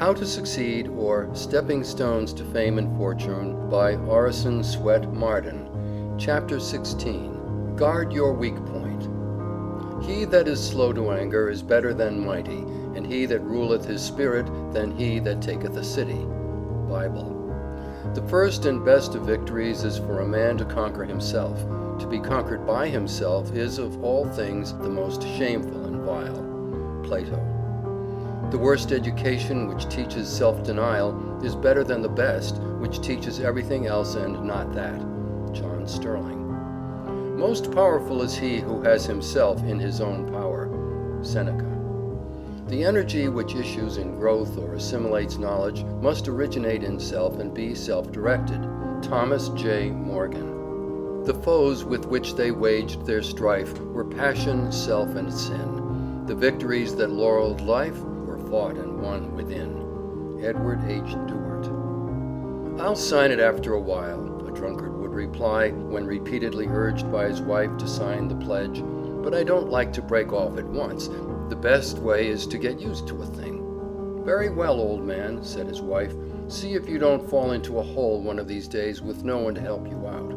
How to Succeed, or Stepping Stones to Fame and Fortune, by Orison Swett Marden. Chapter 16. Guard Your Weak Point. He that is slow to anger is better than mighty, and he that ruleth his spirit than he that taketh a city. Bible. The first and best of victories is for a man to conquer himself. To be conquered by himself is of all things the most shameful and vile. Plato. The worst education, which teaches self-denial, is better than the best, which teaches everything else and not that. John Sterling. Most powerful is he who has himself in his own power. Seneca. The energy which issues in growth or assimilates knowledge must originate in self and be self-directed. Thomas J. Morgan. The foes with which they waged their strife were passion, self, and sin. The victories that laureled life were fought and won within. Edward H. Dewart. I'll sign it after a while, a drunkard would reply when repeatedly urged by his wife to sign the pledge, but I don't like to break off at once. The best way is to get used to a thing. Very well, old man, said his wife, see if you don't fall into a hole one of these days with no one to help you out.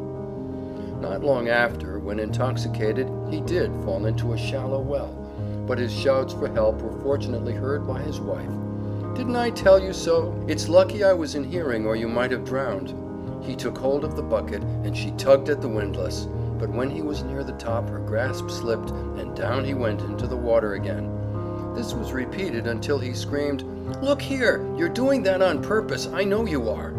Not long after, when intoxicated, he did fall into a shallow well, but his shouts for help were fortunately heard by his wife. Didn't I tell you so? It's lucky I was in hearing, or you might have drowned. He took hold of the bucket, and she tugged at the windlass, but when he was near the top, her grasp slipped, and down he went into the water again. This was repeated until he screamed, "Look here, you're doing that on purpose, I know you are."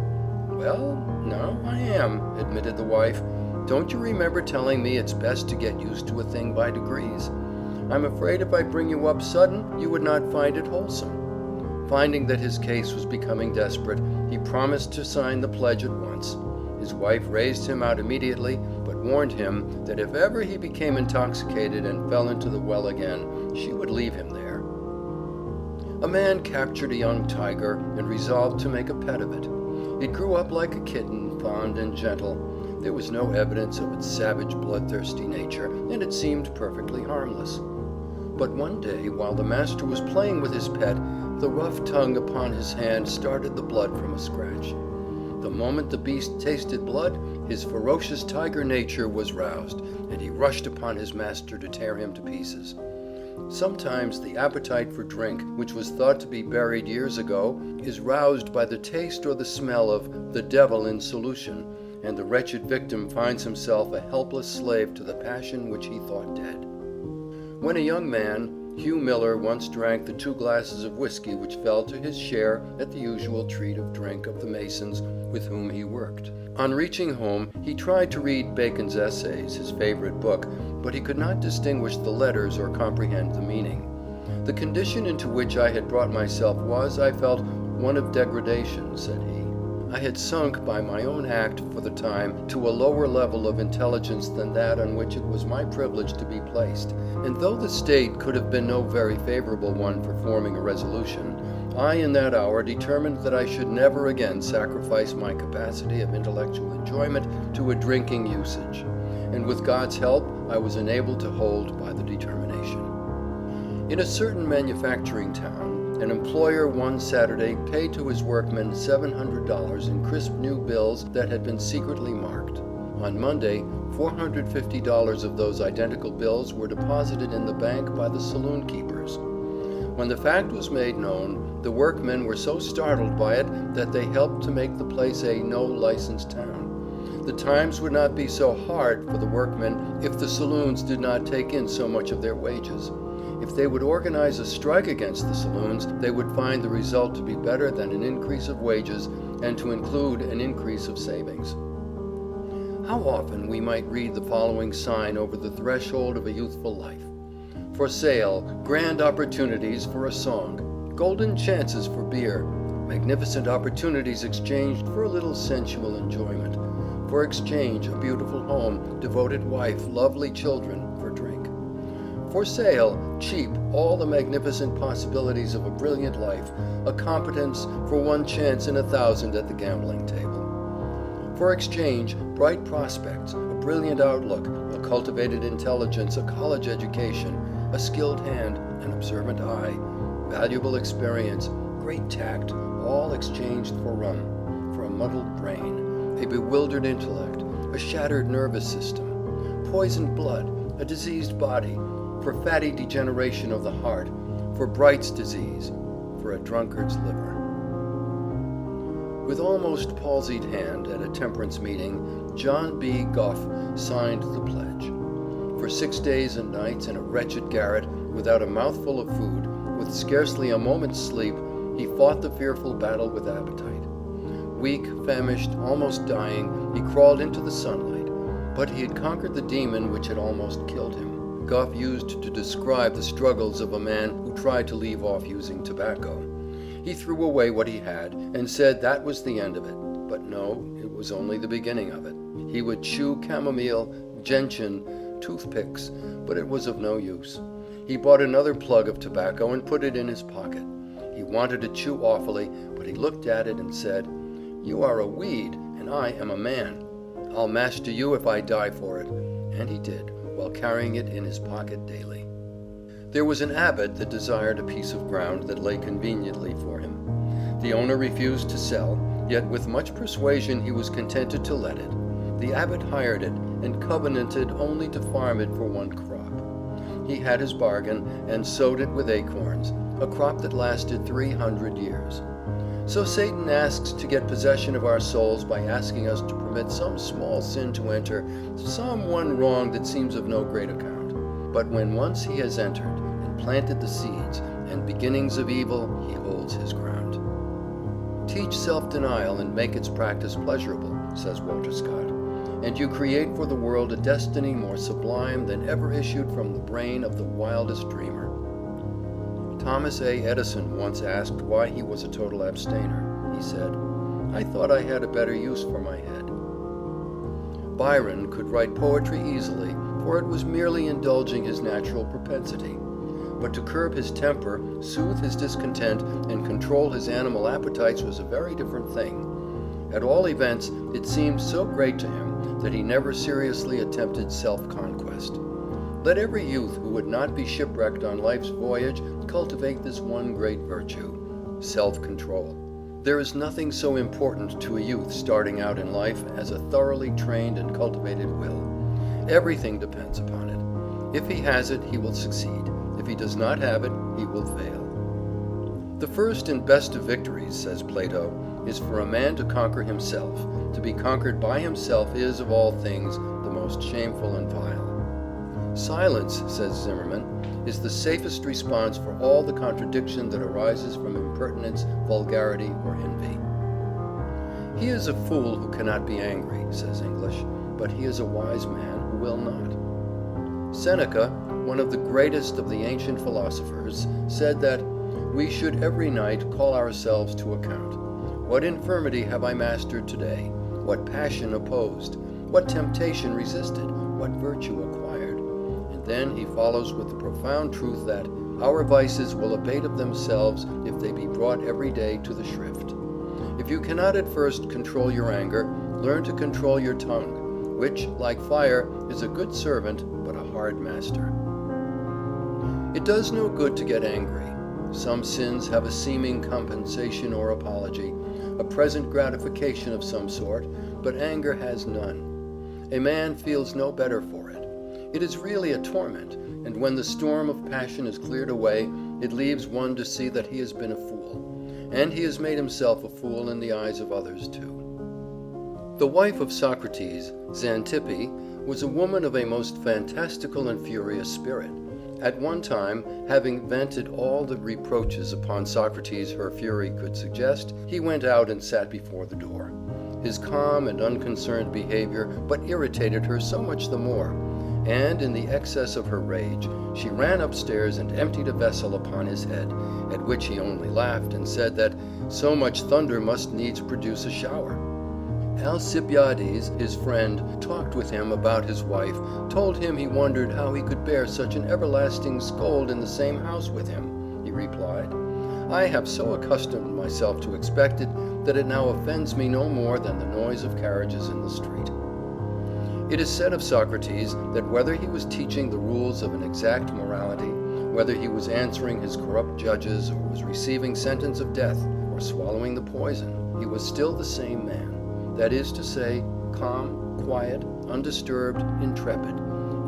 "Well, no, I am," admitted the wife. "Don't you remember telling me it's best to get used to a thing by degrees? I'm afraid if I bring you up sudden, you would not find it wholesome." Finding that his case was becoming desperate, he promised to sign the pledge at once. His wife raised him out immediately, but warned him that if ever he became intoxicated and fell into the well again, she would leave him there. A man captured a young tiger and resolved to make a pet of it. It grew up like a kitten, fond and gentle. There was no evidence of its savage, bloodthirsty nature, and it seemed perfectly harmless. But one day, while the master was playing with his pet, the rough tongue upon his hand started the blood from a scratch. The moment the beast tasted blood, his ferocious tiger nature was roused, and he rushed upon his master to tear him to pieces. Sometimes the appetite for drink, which was thought to be buried years ago, is roused by the taste or the smell of the devil in solution, and the wretched victim finds himself a helpless slave to the passion which he thought dead. When a young man, Hugh Miller once drank the 2 glasses of whiskey which fell to his share at the usual treat of drink of the masons with whom he worked. On reaching home, he tried to read Bacon's Essays, his favorite book, but he could not distinguish the letters or comprehend the meaning. The condition into which I had brought myself was, I felt, one of degradation, said he. I had sunk by my own act for the time to a lower level of intelligence than that on which it was my privilege to be placed, and though the state could have been no very favorable one for forming a resolution, I in that hour determined that I should never again sacrifice my capacity of intellectual enjoyment to a drinking usage, and with God's help I was enabled to hold by the determination. In a certain manufacturing town, an employer one Saturday paid to his workmen $700 in crisp new bills that had been secretly marked. On Monday, $450 of those identical bills were deposited in the bank by the saloon keepers. When the fact was made known, the workmen were so startled by it that they helped to make the place a no-license town. The times would not be so hard for the workmen if the saloons did not take in so much of their wages. If they would organize a strike against the saloons, they would find the result to be better than an increase of wages and to include an increase of savings. How often we might read the following sign over the threshold of a youthful life: "For sale, grand opportunities for a song, golden chances for beer, magnificent opportunities exchanged for a little sensual enjoyment, for exchange a beautiful home, devoted wife, lovely children, for drink. For sale, cheap, all the magnificent possibilities of a brilliant life, a competence for one chance in 1,000 at the gambling table. For exchange, bright prospects, a brilliant outlook, a cultivated intelligence, a college education, a skilled hand, an observant eye, valuable experience, great tact, all exchanged for rum, for a muddled brain, a bewildered intellect, a shattered nervous system, poisoned blood, a diseased body, for fatty degeneration of the heart, for Bright's disease, for a drunkard's liver. With almost palsied hand at a temperance meeting, John B. Gough signed the pledge. For 6 days and nights in a wretched garret, without a mouthful of food, with scarcely a moment's sleep, he fought the fearful battle with appetite. Weak, famished, almost dying, he crawled into the sunlight, but he had conquered the demon which had almost killed him. Gough used to describe the struggles of a man who tried to leave off using tobacco. He threw away what he had, and said that was the end of it. But no, it was only the beginning of it. He would chew chamomile, gentian, toothpicks, but it was of no use. He bought another plug of tobacco and put it in his pocket. He wanted to chew awfully, but he looked at it and said, "You are a weed, and I am a man. I'll master you if I die for it." And he did, while carrying it in his pocket daily. There was an abbot that desired a piece of ground that lay conveniently for him. The owner refused to sell, yet with much persuasion he was contented to let it. The abbot hired it, and covenanted only to farm it for one crop. He had his bargain, and sowed it with acorns, a crop that lasted 300 years. So Satan asks to get possession of our souls by asking us to permit some small sin to enter, some one wrong that seems of no great account. But when once he has entered and planted the seeds and beginnings of evil, he holds his ground. Teach self-denial and make its practice pleasurable, says Walter Scott, and you create for the world a destiny more sublime than ever issued from the brain of the wildest dreamer. Thomas A. Edison once asked why he was a total abstainer. He said, "I thought I had a better use for my head." Byron could write poetry easily, for it was merely indulging his natural propensity. But to curb his temper, soothe his discontent, and control his animal appetites was a very different thing. At all events, it seemed so great to him that he never seriously attempted self-conquest. Let every youth who would not be shipwrecked on life's voyage cultivate this one great virtue, self-control. There is nothing so important to a youth starting out in life as a thoroughly trained and cultivated will. Everything depends upon it. If he has it, he will succeed. If he does not have it, he will fail. The first and best of victories, says Plato, is for a man to conquer himself. To be conquered by himself is, of all things, the most shameful and vile. Silence, says Zimmerman, is the safest response for all the contradiction that arises from impertinence, vulgarity, or envy. He is a fool who cannot be angry, says English, but he is a wise man who will not. Seneca, one of the greatest of the ancient philosophers, said that we should every night call ourselves to account. What infirmity have I mastered today? What passion opposed? What temptation resisted? What virtue acquired? And then he follows with the profound truth that our vices will abate of themselves if they be brought every day to the shrift. If you cannot at first control your anger, learn to control your tongue, which, like fire, is a good servant but a hard master. It does no good to get angry. Some sins have a seeming compensation or apology, a present gratification of some sort, but anger has none. A man feels no better for it. It is really a torment, and when the storm of passion is cleared away, it leaves one to see that he has been a fool, and he has made himself a fool in the eyes of others too. The wife of Socrates, Xanthippe, was a woman of a most fantastical and furious spirit. At one time, having vented all the reproaches upon Socrates her fury could suggest, he went out and sat before the door. His calm and unconcerned behavior but irritated her so much the more, and in the excess of her rage, she ran upstairs and emptied a vessel upon his head, at which he only laughed and said that so much thunder must needs produce a shower. Alcibiades, his friend, talked with him about his wife, told him he wondered how he could bear such an everlasting scold in the same house with him. He replied, "I have so accustomed myself to expect it that it now offends me no more than the noise of carriages in the street." It is said of Socrates that whether he was teaching the rules of an exact morality, whether he was answering his corrupt judges, or was receiving sentence of death, or swallowing the poison, he was still the same man. That is to say, calm, quiet, undisturbed, intrepid.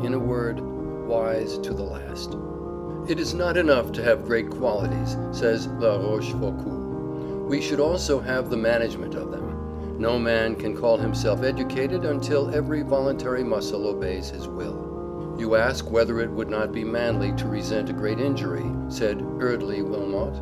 In a word, wise to the last. It is not enough to have great qualities, says La Rochefoucauld. We should also have the management of them. No man can call himself educated until every voluntary muscle obeys his will. You ask whether it would not be manly to resent a great injury, said Eardley Wilmot.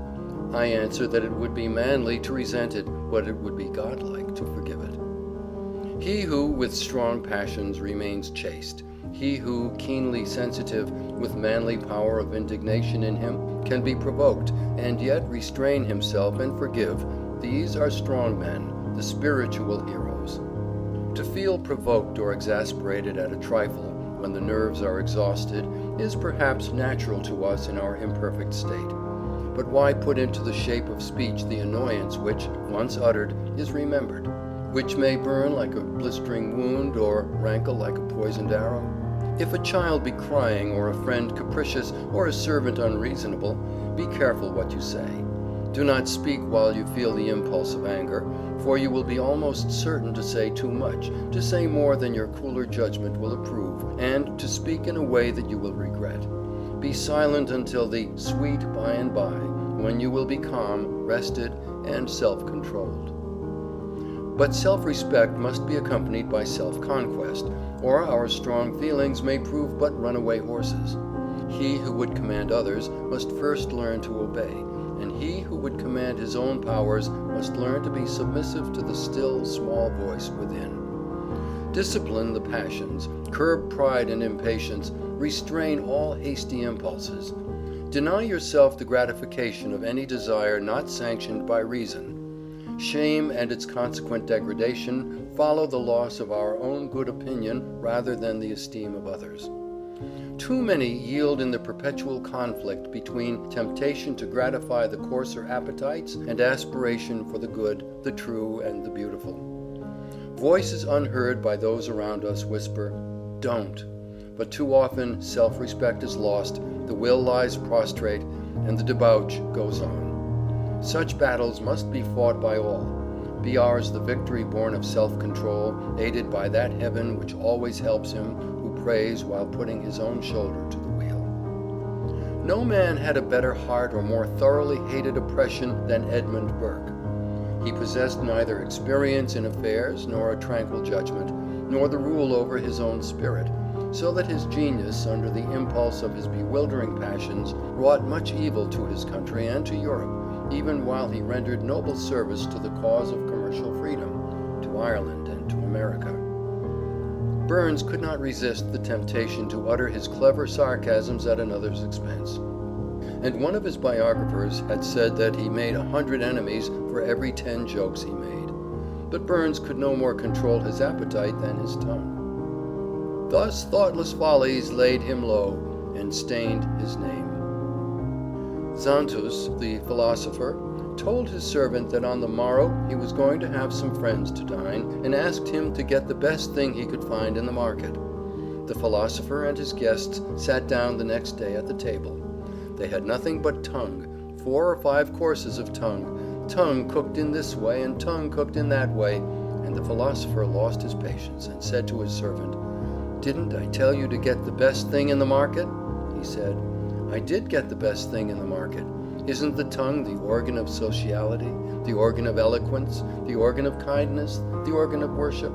I answer that it would be manly to resent it, but it would be godlike to forgive it. He who, with strong passions, remains chaste, he who, keenly sensitive, with manly power of indignation in him, can be provoked, and yet restrain himself and forgive, these are strong men, the spiritual heroes. To feel provoked or exasperated at a trifle, when the nerves are exhausted, is perhaps natural to us in our imperfect state. But why put into the shape of speech the annoyance which, once uttered, is remembered, which may burn like a blistering wound or rankle like a poisoned arrow? If a child be crying, or a friend capricious, or a servant unreasonable, be careful what you say. Do not speak while you feel the impulse of anger, for you will be almost certain to say too much, to say more than your cooler judgment will approve, and to speak in a way that you will regret. Be silent until the sweet by and by, when you will be calm, rested, and self-controlled. But self-respect must be accompanied by self-conquest, or our strong feelings may prove but runaway horses. He who would command others must first learn to obey, and he who would command his own powers must learn to be submissive to the still, small voice within. Discipline the passions, curb pride and impatience, restrain all hasty impulses. Deny yourself the gratification of any desire not sanctioned by reason. Shame and its consequent degradation follow the loss of our own good opinion rather than the esteem of others. Too many yield in the perpetual conflict between temptation to gratify the coarser appetites and aspiration for the good, the true, and the beautiful. Voices unheard by those around us whisper, "Don't," but too often self-respect is lost, the will lies prostrate, and the debauch goes on. Such battles must be fought by all. Be ours the victory born of self-control, aided by that heaven which always helps him who prays while putting his own shoulder to the wheel. No man had a better heart or more thoroughly hated oppression than Edmund Burke. He possessed neither experience in affairs, nor a tranquil judgment, nor the rule over his own spirit, so that his genius, under the impulse of his bewildering passions, wrought much evil to his country and to Europe, even while he rendered noble service to the cause of commercial freedom, to Ireland and to America. Burns could not resist the temptation to utter his clever sarcasms at another's expense, and one of his biographers had said that he made 100 enemies for every 10 jokes he made. But Burns could no more control his appetite than his tongue. Thus thoughtless follies laid him low, and stained his name. Xanthus, the philosopher, told his servant that on the morrow he was going to have some friends to dine, and asked him to get the best thing he could find in the market. The philosopher and his guests sat down the next day at the table. They had nothing but tongue, 4 or 5 courses of tongue cooked in this way and tongue cooked in that way, and the philosopher lost his patience and said to his servant, "Didn't I tell you to get the best thing in the market?" He said, "I did get the best thing in the market. Isn't the tongue the organ of sociality, the organ of eloquence, the organ of kindness, the organ of worship?"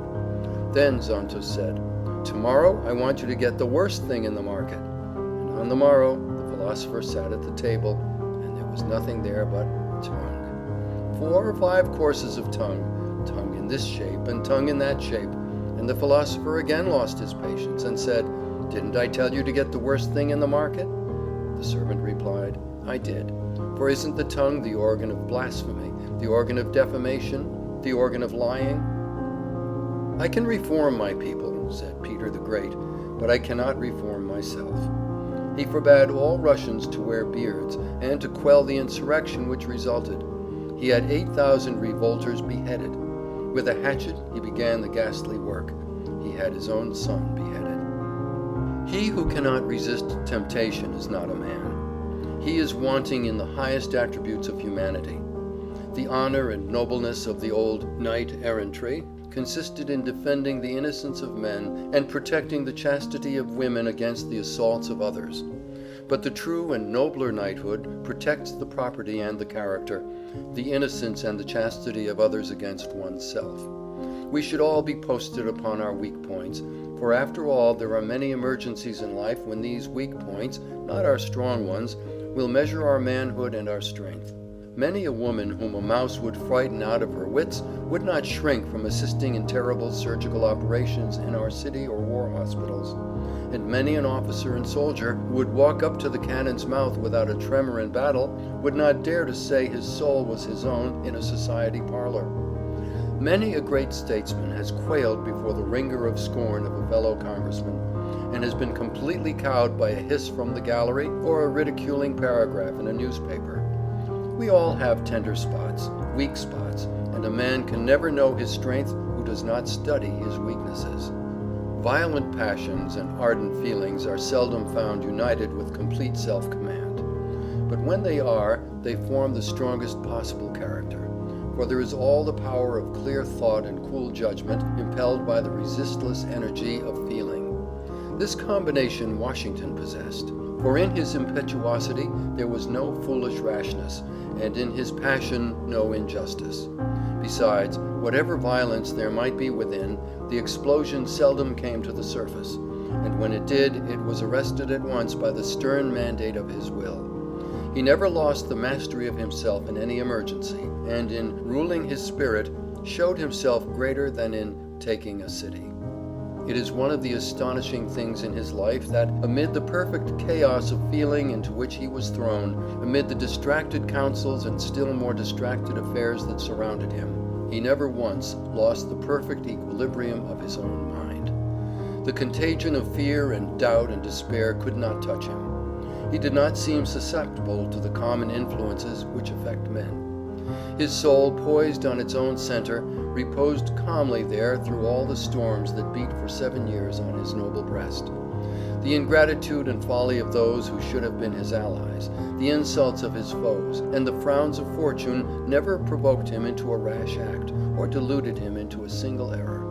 Then Xanthus said, "Tomorrow I want you to get the worst thing in the market." And on the morrow the philosopher sat at the table, and there was nothing there but tongue. 4 or 5 courses of tongue in this shape and tongue in that shape, and the philosopher again lost his patience and said, "Didn't I tell you to get the worst thing in the market?" The servant replied, "I did. For isn't the tongue the organ of blasphemy, the organ of defamation, the organ of lying?" "I can reform my people," said Peter the Great, "but I cannot reform myself." He forbade all Russians to wear beards, and to quell the insurrection which resulted. He had 8,000 revolters beheaded. With a hatchet he began the ghastly work. He had his own son beheaded. He who cannot resist temptation is not a man. He is wanting in the highest attributes of humanity. The honor and nobleness of the old knight-errantry consisted in defending the innocence of men and protecting the chastity of women against the assaults of others. But the true and nobler knighthood protects the property and the character, the innocence and the chastity of others against oneself. We should all be posted upon our weak points, for after all there are many emergencies in life when these weak points, not our strong ones, will measure our manhood and our strength. Many a woman whom a mouse would frighten out of her wits would not shrink from assisting in terrible surgical operations in our city or war hospitals, and many an officer and soldier who would walk up to the cannon's mouth without a tremor in battle would not dare to say his soul was his own in a society parlor. Many a great statesman has quailed before the ringer of scorn of a fellow congressman, and has been completely cowed by a hiss from the gallery or a ridiculing paragraph in a newspaper. We all have tender spots, weak spots, and a man can never know his strength who does not study his weaknesses. Violent passions and ardent feelings are seldom found united with complete self-command. But when they are, they form the strongest possible character, for there is all the power of clear thought and cool judgment impelled by the resistless energy of feeling. This combination Washington possessed, for in his impetuosity there was no foolish rashness, and in his passion no injustice. Besides, whatever violence there might be within, the explosion seldom came to the surface, and when it did, it was arrested at once by the stern mandate of his will. He never lost the mastery of himself in any emergency, and in ruling his spirit showed himself greater than in taking a city. It is one of the astonishing things in his life that, amid the perfect chaos of feeling into which he was thrown, amid the distracted counsels and still more distracted affairs that surrounded him, he never once lost the perfect equilibrium of his own mind. The contagion of fear and doubt and despair could not touch him. He did not seem susceptible to the common influences which affect men. His soul, poised on its own center, reposed calmly there through all the storms that beat for 7 years on his noble breast. The ingratitude and folly of those who should have been his allies, the insults of his foes, and the frowns of fortune never provoked him into a rash act, or deluded him into a single error.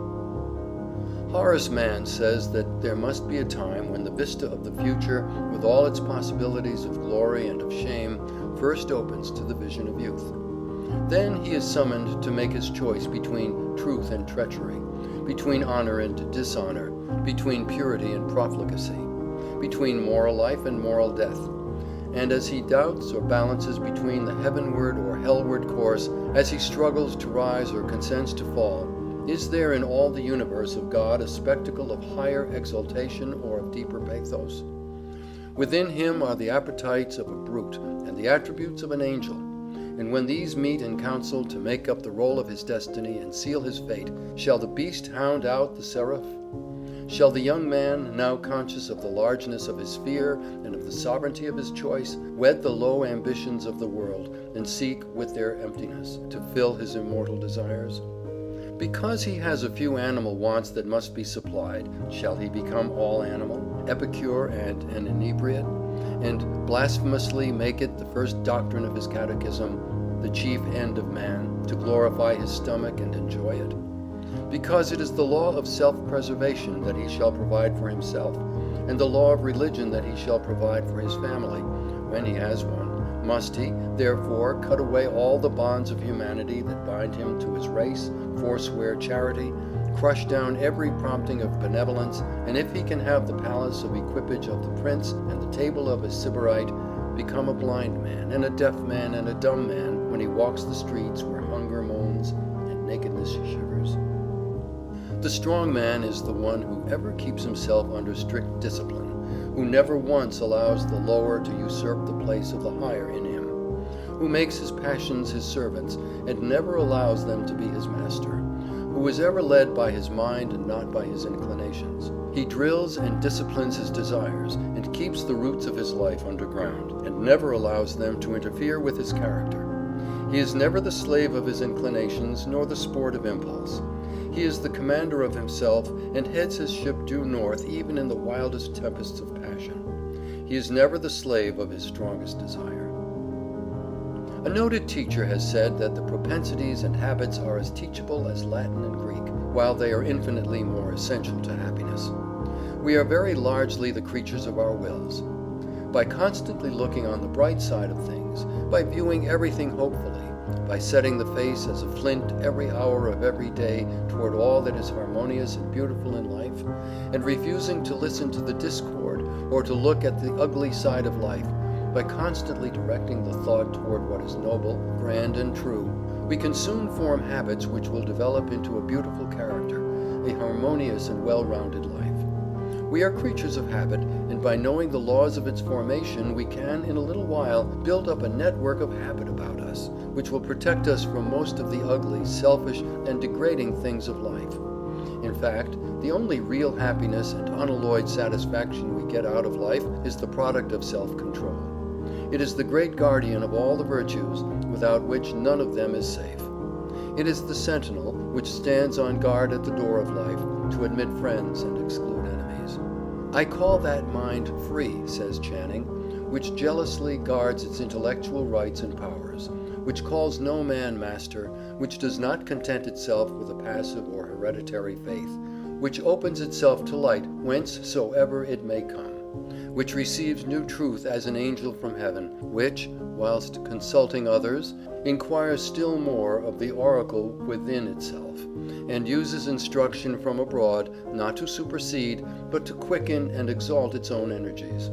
Horace Mann says that there must be a time when the vista of the future, with all its possibilities of glory and of shame, first opens to the vision of youth. Then he is summoned to make his choice between truth and treachery, between honor and dishonor, between purity and profligacy, between moral life and moral death. And as he doubts or balances between the heavenward or hellward course, as he struggles to rise or consents to fall, is there in all the universe of God a spectacle of higher exaltation or of deeper pathos? Within him are the appetites of a brute and the attributes of an angel. And when these meet in council to make up the roll of his destiny and seal his fate, shall the beast hound out the seraph? Shall the young man, now conscious of the largeness of his fear and of the sovereignty of his choice, wed the low ambitions of the world and seek with their emptiness to fill his immortal desires? Because he has a few animal wants that must be supplied, shall he become all animal, epicure and an inebriate, and blasphemously make it the first doctrine of his catechism, the chief end of man, to glorify his stomach and enjoy it? Because it is the law of self-preservation that he shall provide for himself, and the law of religion that he shall provide for his family, when he has one, must he, therefore, cut away all the bonds of humanity that bind him to his race, forswear charity, crush down every prompting of benevolence, and if he can have the palace of equipage of the prince and the table of a sybarite, become a blind man and a deaf man and a dumb man when he walks the streets where hunger moans and nakedness shivers. The strong man is the one who ever keeps himself under strict discipline, who never once allows the lower to usurp the place of the higher in him, who makes his passions his servants and never allows them to be his master, who is ever led by his mind and not by his inclinations. He drills and disciplines his desires and keeps the roots of his life underground and never allows them to interfere with his character. He is never the slave of his inclinations nor the sport of impulse. He is the commander of himself and heads his ship due north even in the wildest tempests of passion. He is never the slave of his strongest desire. A noted teacher has said that the propensities and habits are as teachable as Latin and Greek, while they are infinitely more essential to happiness. We are very largely the creatures of our wills. By constantly looking on the bright side of things, by viewing everything hopefully, by setting the face as a flint every hour of every day toward all that is harmonious and beautiful in life, and refusing to listen to the discord or to look at the ugly side of life, by constantly directing the thought toward what is noble, grand, and true, we can soon form habits which will develop into a beautiful character, a harmonious and well-rounded life. We are creatures of habit, and by knowing the laws of its formation, we can, in a little while, build up a network of habit about us, which will protect us from most of the ugly, selfish, and degrading things of life. In fact, the only real happiness and unalloyed satisfaction we get out of life is the product of self-control. It is the great guardian of all the virtues, without which none of them is safe. It is the sentinel which stands on guard at the door of life to admit friends and exclude enemies. I call that mind free, says Channing, which jealously guards its intellectual rights and powers, which calls no man master, which does not content itself with a passive or hereditary faith, which opens itself to light whencesoever it may come, which receives new truth as an angel from heaven, which, whilst consulting others, inquires still more of the oracle within itself, and uses instruction from abroad, not to supersede, but to quicken and exalt its own energies.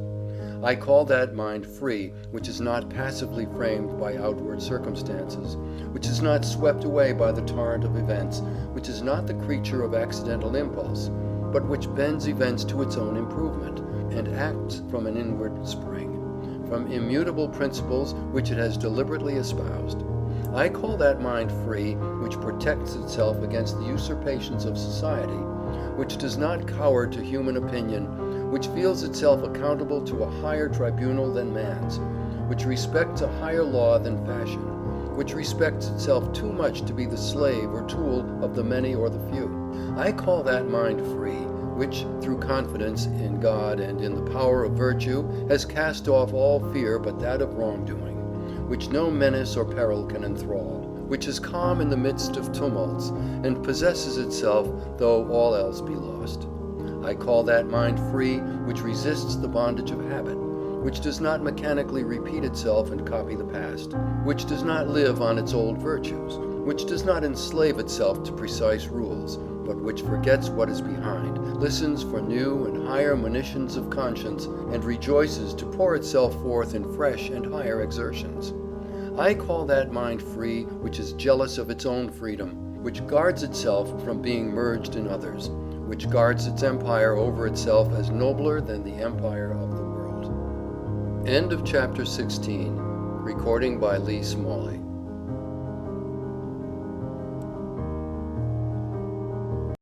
I call that mind free, which is not passively framed by outward circumstances, which is not swept away by the torrent of events, which is not the creature of accidental impulse, but which bends events to its own improvement, and acts from an inward spring, from immutable principles which it has deliberately espoused. I call that mind free, which protects itself against the usurpations of society, which does not cower to human opinion, which feels itself accountable to a higher tribunal than man's, which respects a higher law than fashion, which respects itself too much to be the slave or tool of the many or the few. I call that mind free, which, through confidence in God and in the power of virtue, has cast off all fear but that of wrongdoing, which no menace or peril can enthrall, which is calm in the midst of tumults, and possesses itself though all else be lost. I call that mind free which resists the bondage of habit, which does not mechanically repeat itself and copy the past, which does not live on its old virtues, which does not enslave itself to precise rules, but which forgets what is behind, listens for new and higher monitions of conscience, and rejoices to pour itself forth in fresh and higher exertions. I call that mind free which is jealous of its own freedom, which guards itself from being merged in others, which guards its empire over itself as nobler than the empire of the world. End of chapter 16. Recording by Lee Smalley.